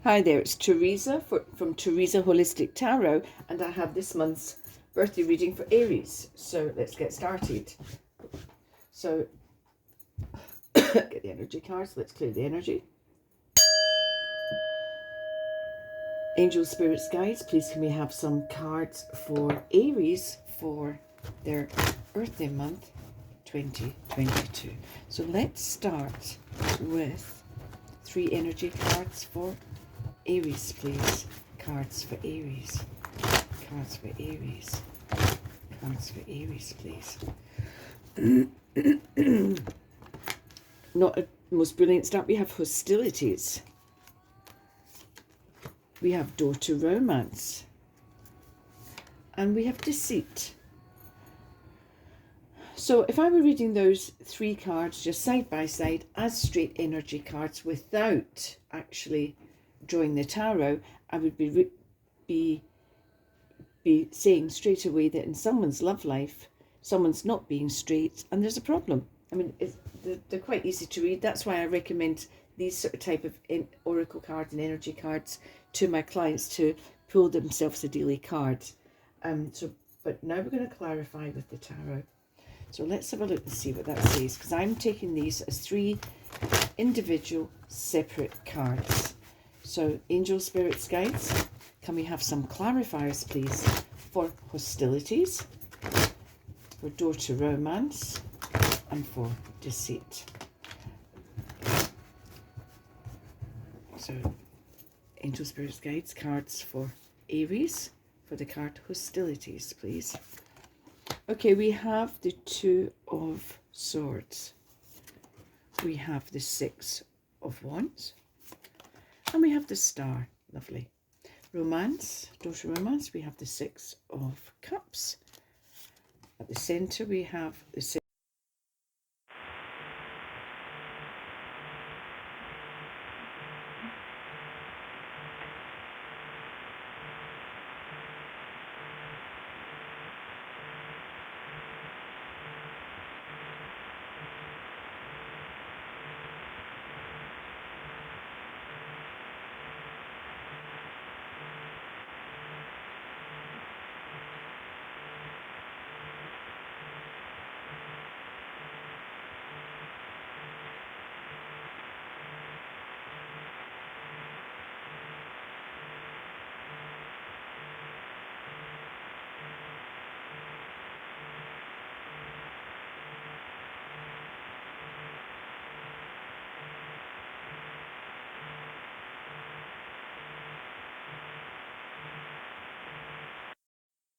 Hi there, it's Theresa from Theresa Holistic Tarot, and I have this month's birthday reading for Aries. So let's get started. So get the energy cards, let's clear the energy. Angel Spirits Guides, please can we have some cards for Aries for their birthday month 2022. So let's start with 3 energy cards for Aries, please. Cards for Aries. Cards for Aries. Cards for Aries, please. Not a most brilliant start. We have hostilities. We have door to romance. And we have deceit. So if I were reading those 3 cards just side by side as straight energy cards without actually drawing the tarot, I would be saying straight away that in someone's love life, someone's not being straight and there's a problem. I mean, they're quite easy to read. That's why I recommend these sort of type of oracle cards and energy cards to my clients to pull themselves a daily card. But now we're going to clarify with the tarot. So let's have a look and see what that says, because I'm taking these as 3 individual separate cards. So Angel Spirits Guides, can we have some clarifiers, please, for hostilities, for door to romance, and for deceit? So Angel Spirits Guides, cards for Aries, for the card hostilities, please. Okay, we have the 2 of Swords. We have the 6 of Wands. And we have the Star. Lovely. Romance, door to romance, we have the 6 of Cups. At the centre, we have the 6.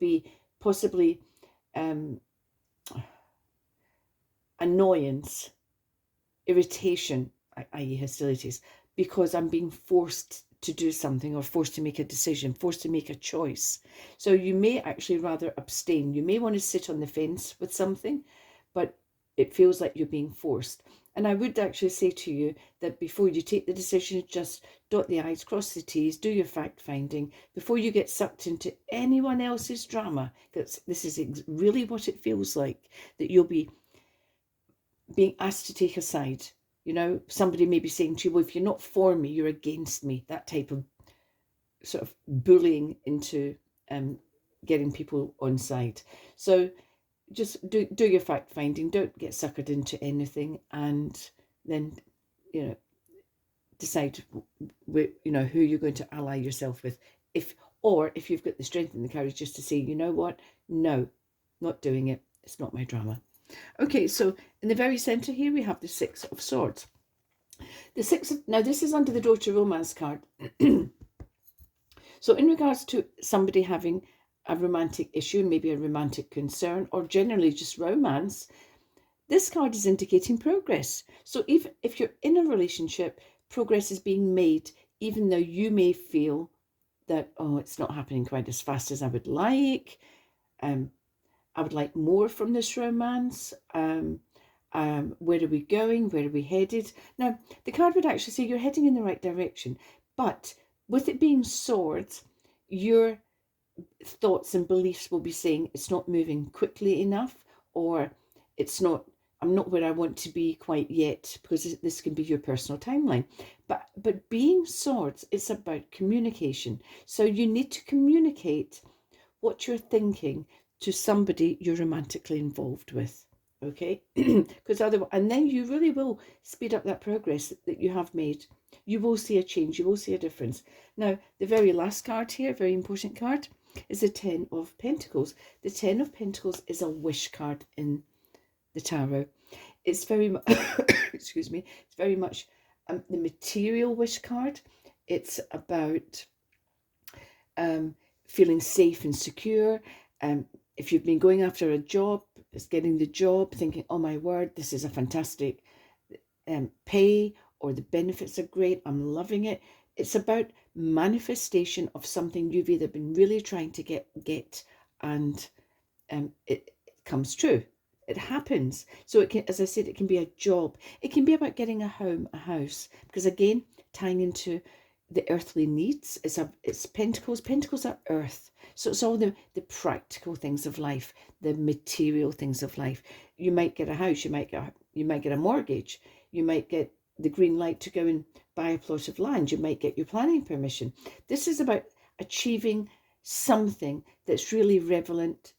Be possibly annoyance, irritation, i.e. hostilities, because I'm being forced to do something or forced to make a decision, forced to make a choice. So you may actually rather abstain. You may want to sit on the fence with something, but it feels like you're being forced. And I would actually say to you that before you take the decision, just dot the I's, cross the T's, do your fact finding before you get sucked into anyone else's drama. Because this is really what it feels like, that you'll be being asked to take a side. You know, somebody may be saying to you, well, if you're not for me, you're against me. That type of sort of bullying into getting people on side. So just do your fact finding. Don't get suckered into anything, and then, you know, decide who you're going to ally yourself with. If you've got the strength and the courage just to say, you know what, no, not doing it. It's not my drama. Okay, so in the very centre here, we have the 6 of Swords. The 6 of, now this is under the door to romance card. So in regards to somebody having a romantic issue, maybe a romantic concern, or generally just romance, this card is indicating progress. So even if you're in a relationship, progress is being made, even though you may feel that, oh, it's not happening quite as fast as I would like. I would like more from this romance. Where are we going? Where are we headed? Now, the card would actually say you're heading in the right direction, but with it being swords, your thoughts and beliefs will be saying it's not moving quickly enough, or it's not I'm not where I want to be quite yet, because this can be your personal timeline. But being swords, it's about communication. So you need to communicate what you're thinking to somebody you're romantically involved with. Okay, because otherwise, and then you really will speed up that progress that you have made. You will see a change, you will see a difference. Now, the very last card here, very important card, is the Ten of Pentacles. The Ten of Pentacles is a wish card in the tarot. It's very much, excuse me, it's very much the material wish card. It's about feeling safe and secure. If you've been going after a job, it's getting the job, thinking, oh my word, this is a fantastic pay, or the benefits are great, I'm loving it. It's about manifestation of something you've either been really trying to get and it comes true. It happens. So it can, as I said, it can be a job. It can be about getting a home, a house, because again, tying into the earthly needs. It's Pentacles. Pentacles are earth. So it's all the practical things of life, the material things of life. You might get a house, you might get a mortgage, you might get the green light to go and buy a plot of land, you might get your planning permission. This is about achieving something that's really relevant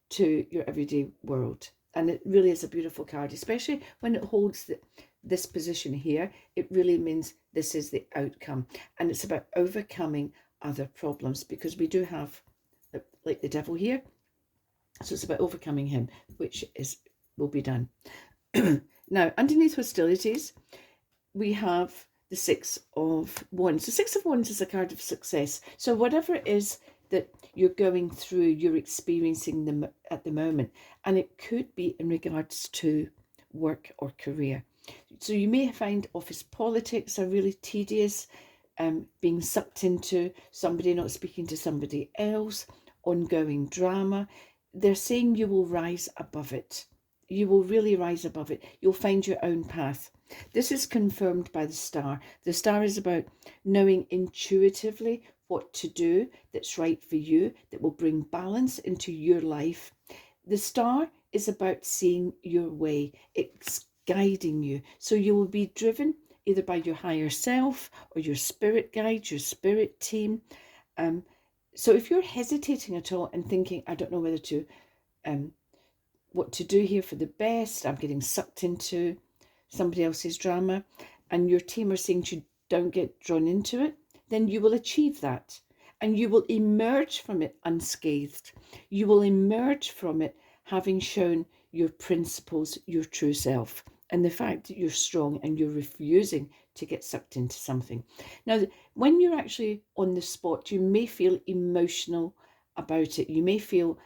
to your everyday world. And it really is a beautiful card, especially when it holds this position here. It really means this is the outcome, and it's about overcoming other problems, because we do have like the devil here, so it's about overcoming him, which will be done. Now, underneath hostilities, we have the Six of Wands. The Six of Wands is a card of success. So whatever it is that you're going through, you're experiencing them at the moment, and it could be in regards to work or career. So you may find office politics are really tedious, being sucked into somebody not speaking to somebody else, ongoing drama. They're saying you will rise above it. You will really rise above it. You'll find your own path. This is confirmed by the star. The star is about knowing intuitively what to do that's right for you, that will bring balance into your life. The star is about seeing your way. It's guiding you. So you will be driven either by your higher self or your spirit guide, your spirit team. So if you're hesitating at all and thinking, I don't know whether to, what to do here for the best, I'm getting sucked into somebody else's drama, and your team are saying you don't get drawn into it, then you will achieve that. And you will emerge from it unscathed. You will emerge from it having shown your principles, your true self, and the fact that you're strong and you're refusing to get sucked into something. Now, when you're actually on the spot, you may feel emotional about it. You may feel,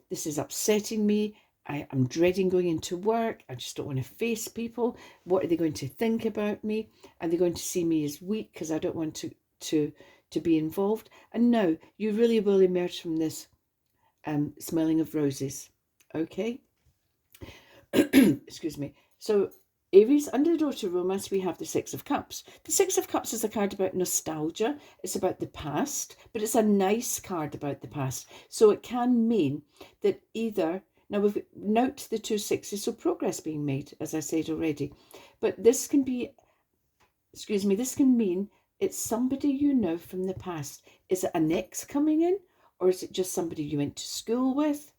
this is upsetting me. I'm dreading going into work. I just don't want to face people. What are they going to think about me? Are they going to see me as weak because I don't want to be involved? And no, you really will emerge from this smelling of roses. Okay? Excuse me. So, Aries, under the door to romance, we have the Six of Cups. The Six of Cups is a card about nostalgia. It's about the past, but it's a nice card about the past. So it can mean that either, now we've note the two sixes, so progress being made, as I said already. But this can be, excuse me, this can mean it's somebody you know from the past. Is it an ex coming in? Or is it just somebody you went to school with?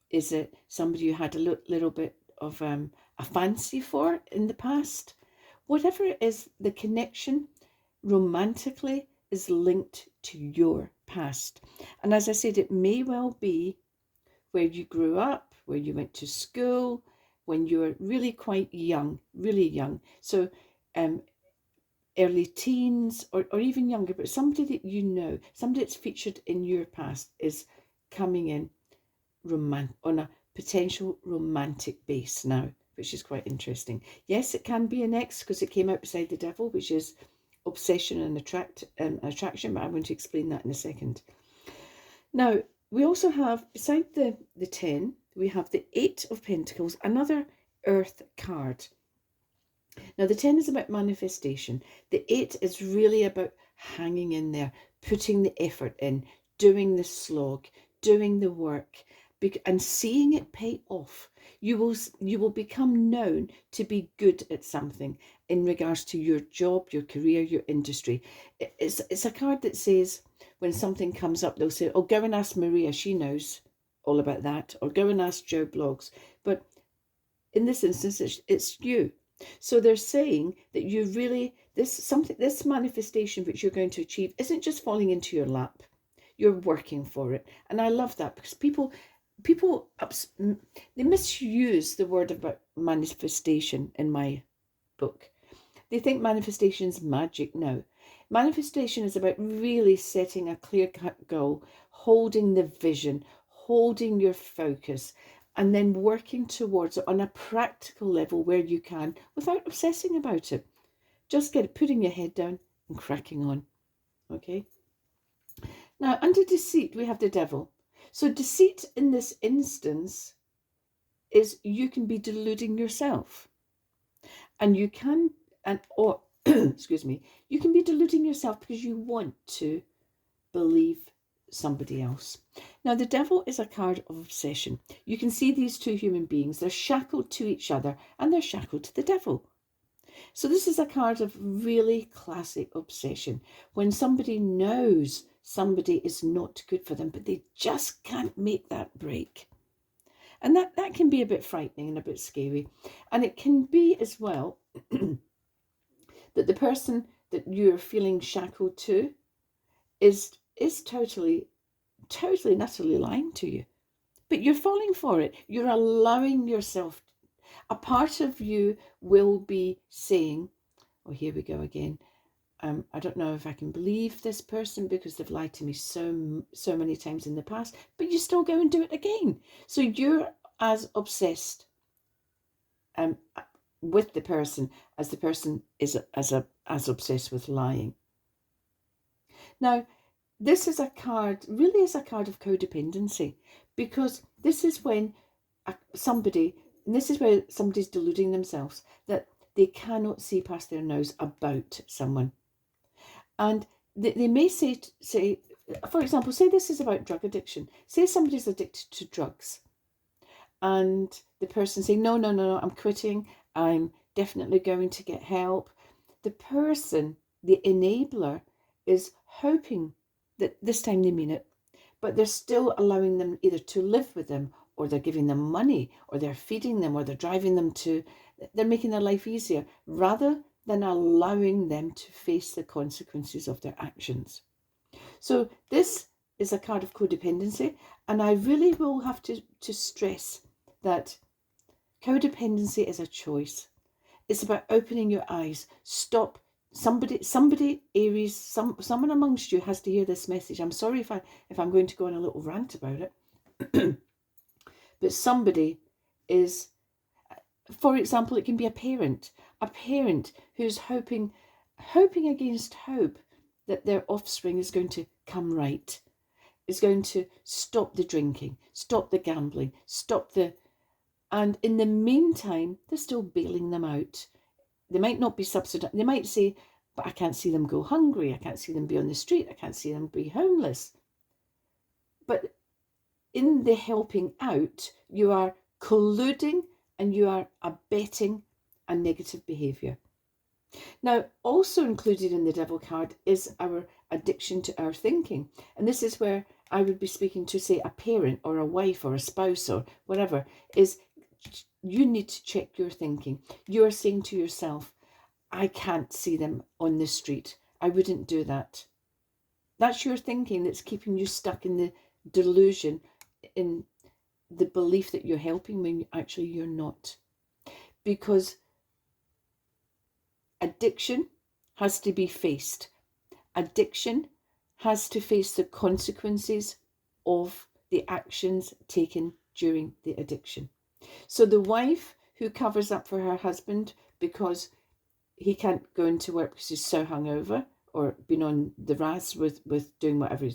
Is it somebody you had a little bit of a fancy for in the past? Whatever it is, the connection romantically is linked to your past. And as I said, it may well be where you grew up, where you went to school, when you were really quite young, really young. So early teens or even younger, but somebody that you know, somebody that's featured in your past is coming in on a potential romantic base now, which is quite interesting. Yes, it can be an ex because it came out beside the devil, which is obsession and attraction, but I'm going to explain that in a second. Now, we also have, beside the 10, we have the 8 of Pentacles, another earth card. Now, the 10 is about manifestation. The 8 is really about hanging in there, putting the effort in, doing the slog, doing the work, and seeing it pay off. You will become known to be good at something in regards to your job, your career, your industry. It's a card that says when something comes up, they'll say, oh, go and ask Maria, she knows all about that, or go and ask Joe Blogs. But in this instance, it's you. So they're saying that you really, this manifestation which you're going to achieve isn't just falling into your lap. You're working for it. And I love that, because people they misuse the word about manifestation in my book. They think manifestation is magic. No, manifestation is about really setting a clear-cut goal, holding the vision, holding your focus, and then working towards it on a practical level where you can, without obsessing about it. Just putting your head down and cracking on. Okay. Now, under deceit, we have the devil. So deceit in this instance is you can be deluding yourself. And you can, or excuse me, you can be deluding yourself because you want to believe somebody else. Now, the devil is a card of obsession. You can see these two human beings, they're shackled to each other and they're shackled to the devil. So this is a card of really classic obsession. When somebody knows somebody is not good for them, but they just can't make that break. And that can be a bit frightening and a bit scary. And it can be as well that the person that you're feeling shackled to is totally and utterly lying to you. But you're falling for it. You're allowing yourself. A part of you will be saying, oh, here we go again. I don't know if I can believe this person because they've lied to me so many times in the past, but you still go and do it again. So you're as obsessed with the person as the person is as obsessed with lying. Now, this is a card, really is a card of codependency, because this is when this is where somebody's deluding themselves that they cannot see past their nose about someone. And they may say, for example, say this is about drug addiction. Say somebody's addicted to drugs and the person saying, no, I'm quitting. I'm definitely going to get help. The person, the enabler, is hoping that this time they mean it, but they're still allowing them either to live with them, or they're giving them money, or they're feeding them, or they're driving them they're making their life easier, rather than allowing them to face the consequences of their actions. So this is a card of codependency, and I really will have to stress that codependency is a choice. It's about opening your eyes. Stop. Somebody, Aries, someone amongst you has to hear this message. I'm sorry if I'm going to go on a little rant about it. But somebody is, for example, it can be a parent who's hoping against hope that their offspring is going to come right, is going to stop the drinking, stop the gambling, and in the meantime, they're still bailing them out. They might not be subsidized. They might say, but I can't see them go hungry. I can't see them be on the street. I can't see them be homeless. But in the helping out, you are colluding and you are abetting a negative behaviour. Now, also included in the devil card is our addiction to our thinking. And this is where I would be speaking to, say, a parent or a wife or a spouse or whatever, is you need to check your thinking. You are saying to yourself, I can't see them on the street. I wouldn't do that. That's your thinking that's keeping you stuck in the delusion, in the belief that you're helping when actually you're not. Because addiction has to be faced. Addiction has to face the consequences of the actions taken during the addiction. So the wife who covers up for her husband because he can't go into work because he's so hungover or been on the ras with doing whatever,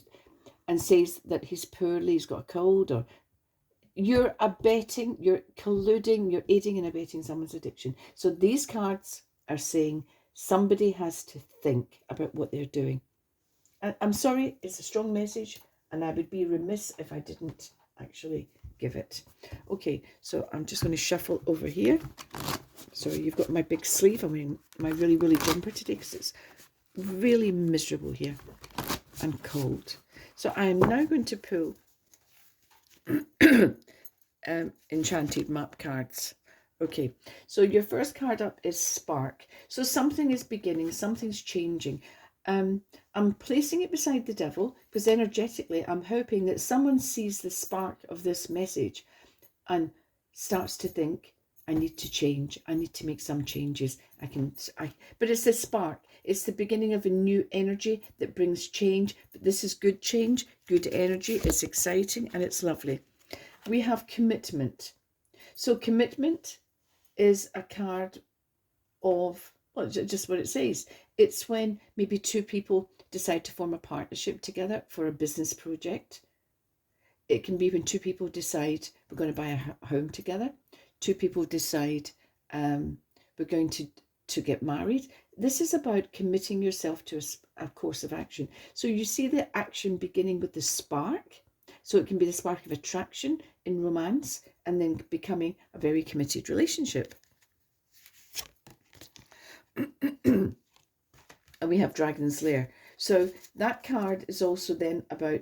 and says that he's poorly, he's got a cold, or you're abetting, you're colluding, you're aiding and abetting someone's addiction. So these cards are saying somebody has to think about what they're doing. I'm sorry, it's a strong message, and I would be remiss if I didn't actually give it. Okay, so I'm just going to shuffle over here. Sorry, you've got my big sleeve. I'm wearing my really, really jumper today because it's really miserable here and cold. So I am now going to pull enchanted map cards. Okay, so your first card up is Spark. So something is beginning, something's changing. I'm placing it beside the Devil because energetically I'm hoping that someone sees the spark of this message and starts to think, I need to change. I need to make some changes. But it's the spark. It's the beginning of a new energy that brings change. But this is good change, good energy. It's exciting and it's lovely. We have commitment. So commitment is a card of, well, just what it says. It's when maybe two people decide to form a partnership together for a business project. It can be when two people decide we're going to buy a home together. Two people decide we're going to get married. This is about committing yourself to a course of action. So you see the action beginning with the spark. So it can be the spark of attraction in romance and then becoming a very committed relationship. And we have Dragon's Lair. So that card is also then about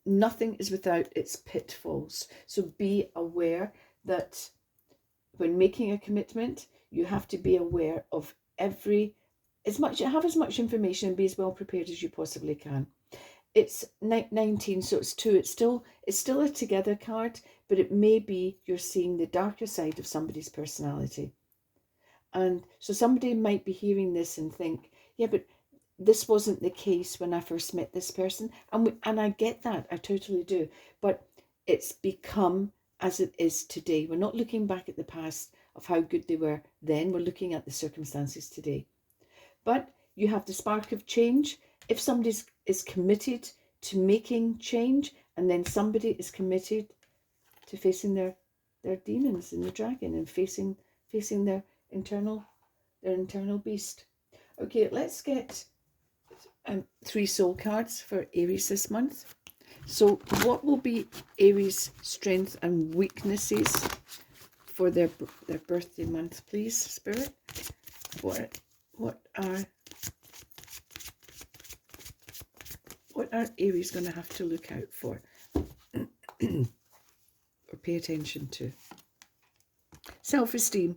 nothing is without its pitfalls. So be aware that when making a commitment, you have to be aware of have as much information and be as well prepared as you possibly can. It's 19, so it's 2. It's still a together card, but it may be you're seeing the darker side of somebody's personality. And so somebody might be hearing this and think, yeah, but this wasn't the case when I first met this person. And I get that, I totally do. But it's become as it is today. We're not looking back at the past of how good they were then. We're looking at the circumstances today. But you have the spark of change. If somebody is committed to making change, and then somebody is committed to facing their demons and the dragon and facing their internal beast. Okay, let's get 3 soul cards for Aries this month. So what will be Aries' strengths and weaknesses for their birthday month, please, Spirit? What are Aries going to have to look out for or pay attention to? Self-esteem.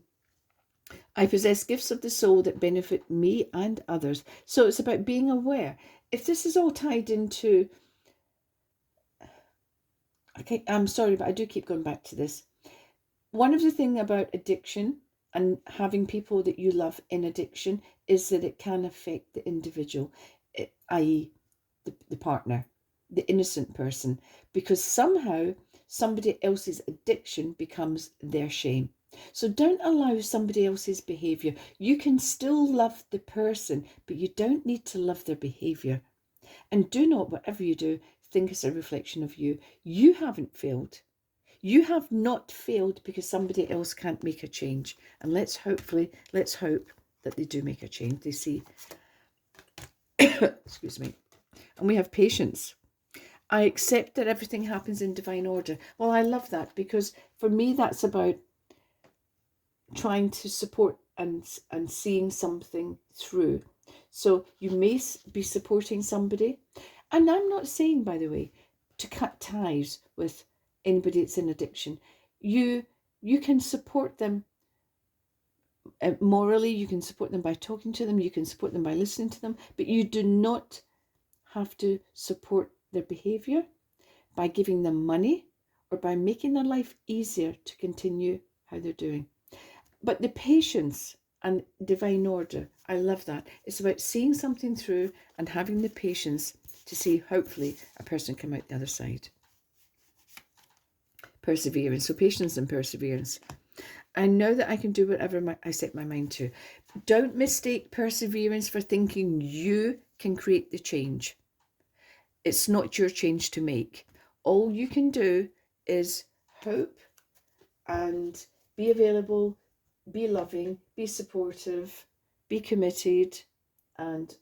I possess gifts of the soul that benefit me and others. So it's about being aware. If this is all tied into... Okay, I'm sorry, but I do keep going back to this. One of the things about addiction and having people that you love in addiction is that it can affect the individual, i.e. the partner, the innocent person, because somehow somebody else's addiction becomes their shame. So don't allow somebody else's behaviour. You can still love the person, but you don't need to love their behaviour. And do not, whatever you do, think it's a reflection of you. You haven't failed. You have not failed because somebody else can't make a change. And let's hope that they do make a change. They see, excuse me. And we have patience. I accept that everything happens in divine order. Well, I love that because for me, that's about trying to support and seeing something through. So you may be supporting somebody. And I'm not saying, by the way, to cut ties with anybody that's in addiction. You can support them morally. You can support them by talking to them. You can support them by listening to them. But you do not have to support their behaviour by giving them money or by making their life easier to continue how they're doing. But the patience and divine order, I love that. It's about seeing something through and having the patience to see, hopefully, a person come out the other side. Perseverance. So patience and perseverance. I know that I can do whatever I set my mind to. Don't mistake perseverance for thinking you can create the change. It's not your change to make. All you can do is hope and be available, be loving, be supportive, be committed, and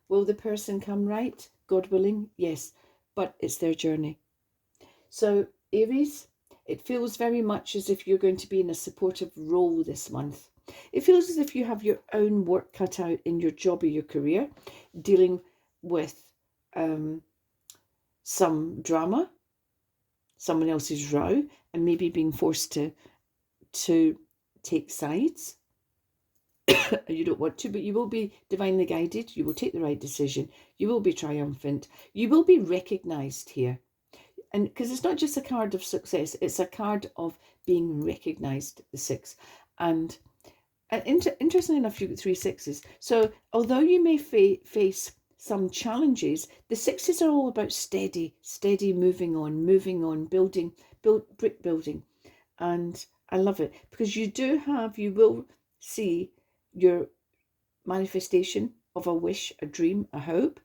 will the person come right? God willing, yes, but it's their journey. So Aries, it feels very much as if you're going to be in a supportive role this month. It feels as if you have your own work cut out in your job or your career, dealing with some drama, someone else's row, and maybe being forced to take sides. You don't want to, but you will be divinely guided. You will take the right decision. You will be triumphant. You will be recognized here. And because it's not just a card of success, it's a card of being recognized, the six. And interestingly enough, you get 3 sixes. So although you may face some challenges, the sixes are all about steady moving on, brick building. And I love it because you will see your manifestation of a wish, a dream, a hope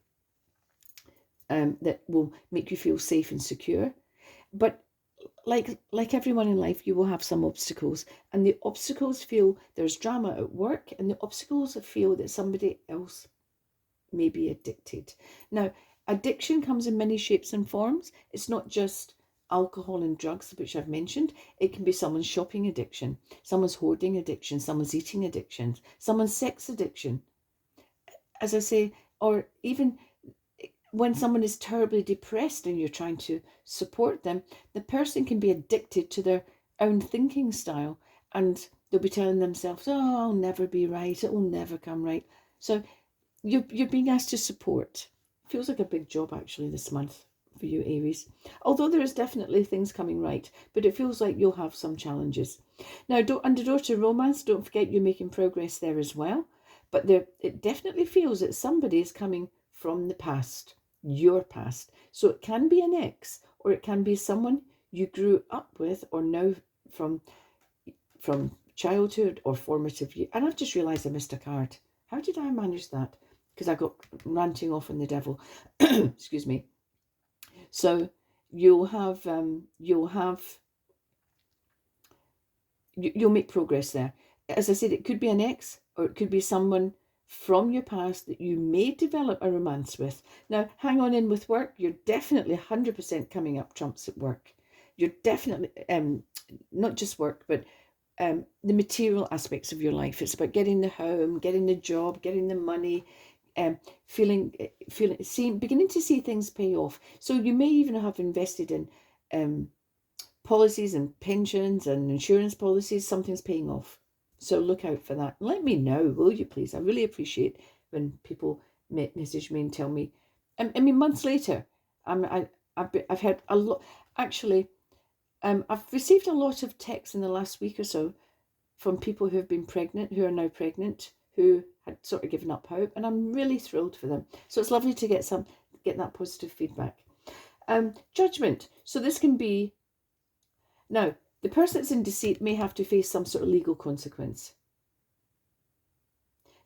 that will make you feel safe and secure. But like everyone in life, you will have some obstacles, and the obstacles feel there's drama at work, and the obstacles feel that somebody else may be addicted. Now, addiction comes in many shapes and forms. It's not just alcohol and drugs, which I've mentioned. It can be someone's shopping addiction, someone's hoarding addiction, someone's eating addiction, someone's sex addiction, as I say, or even when someone is terribly depressed and you're trying to support them, the person can be addicted to their own thinking style, and they'll be telling themselves, oh, I'll never be right, it will never come right. So you're being asked to support. Feels like a big job actually this month for you, Aries. Although there is definitely things coming right, but it feels like you'll have some challenges. Now, under door to romance, don't forget you're making progress there as well. But it definitely feels that somebody is coming from the past, your past. So it can be an ex, or it can be someone you grew up with or know from childhood or formative years. And I've just realised I missed a card. How did I manage that? Because I got ranting off on the devil. Excuse me. So you'll make progress there. As I said, it could be an ex, or it could be someone from your past that you may develop a romance with. Now, hang on in with work. You're definitely 100% coming up trumps at work. You're definitely, not just work, but the material aspects of your life. It's about getting the home, getting the job, getting the money, beginning to see things pay off. So you may even have invested in policies and pensions and insurance policies. Something's paying off. So look out for that. Let me know, will you please? I really appreciate when people message me and tell me. I mean, months later, I've had a lot. Actually, I've received a lot of texts in the last week or so from people who have been pregnant, who are now pregnant, who had sort of given up hope, and I'm really thrilled for them. So it's lovely to get that positive feedback. Judgment. So this can be, now, the person that's in deceit may have to face some sort of legal consequence.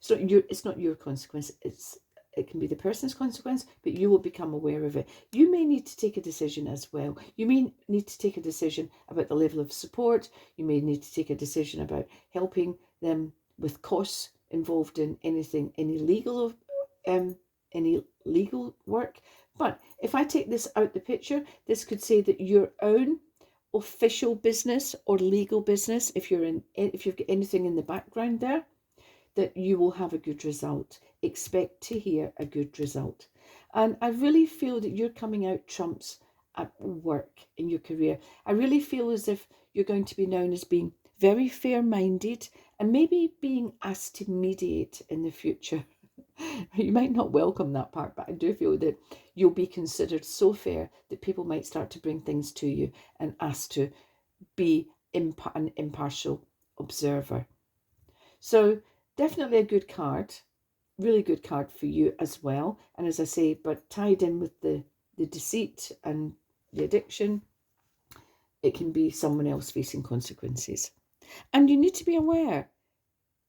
So it's not your consequence. It can be the person's consequence, but you will become aware of it. You may need to take a decision as well. You may need to take a decision about the level of support. You may need to take a decision about helping them with costs involved in any legal work. But if I take this out the picture, this could say that your own official business or legal business, if you've got anything in the background there, that you will have a good result. Expect to hear a good result. And I really feel that you're coming out trumps at work in your career. I really feel as if you're going to be known as being very fair-minded and maybe being asked to mediate in the future. You might not welcome that part, but I do feel that you'll be considered so fair that people might start to bring things to you and ask to be an impartial observer. So definitely a good card, really good card for you as well. And as I say, but tied in with the deceit and the addiction, it can be someone else facing consequences. And you need to be aware,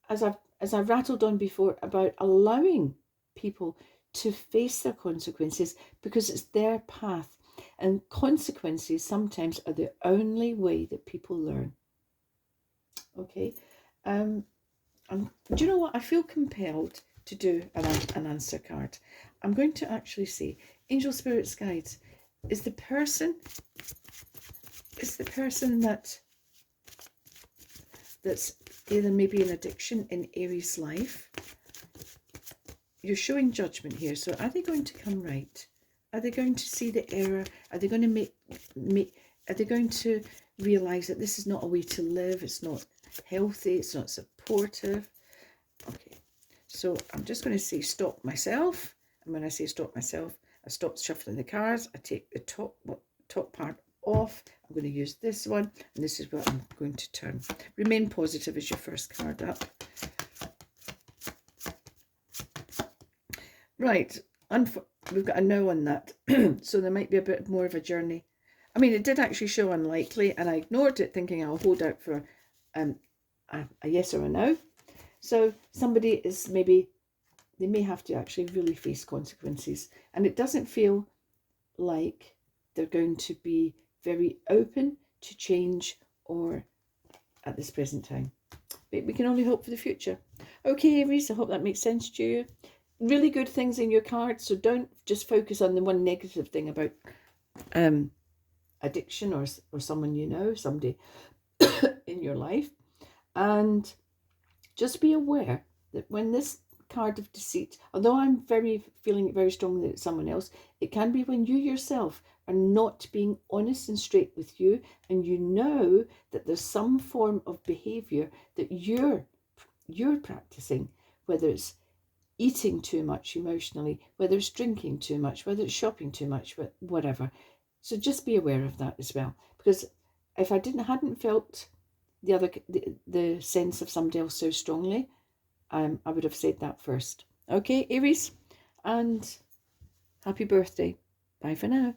as I've rattled on before, about allowing people to face their consequences because it's their path. And consequences sometimes are the only way that people learn. Okay. Do you know what? I feel compelled to do an answer card. I'm going to actually say, Angel Spirits Guides, is the person is the person that's either maybe an addiction in Aries life. You're showing judgment here. So are they going to come right? Are they going to see the error? Are they going to are they going to realize that this is not a way to live? It's not healthy. It's not supportive. Okay. So I'm just going to say stop myself. And when I say stop myself, I stop shuffling the cards. I take the top part off. I'm going to use this one. And this is what I'm going to turn. Remain positive is your first card up. Right, we've got a no on that. So there might be a bit more of a journey. I mean, it did actually show unlikely, and I ignored it thinking I'll hold out for a yes or a no. So somebody is maybe, they may have to actually really face consequences. And it doesn't feel like they're going to be very open to change or at this present time. But we can only hope for the future. Okay, Aries, I hope that makes sense to you. Really good things in your cards, so don't just focus on the one negative thing about addiction or someone you know, somebody in your life. And just be aware that when this card of deceit, although I'm feeling very strongly that it's someone else, it can be when you yourself are not being honest and straight with you, and you know that there's some form of behavior that you're practicing, whether it's eating too much emotionally, whether it's drinking too much, whether it's shopping too much, whatever. So just be aware of that as well. Because if I hadn't felt the sense of somebody else so strongly, I would have said that first. Okay, Aries, and happy birthday. Bye for now.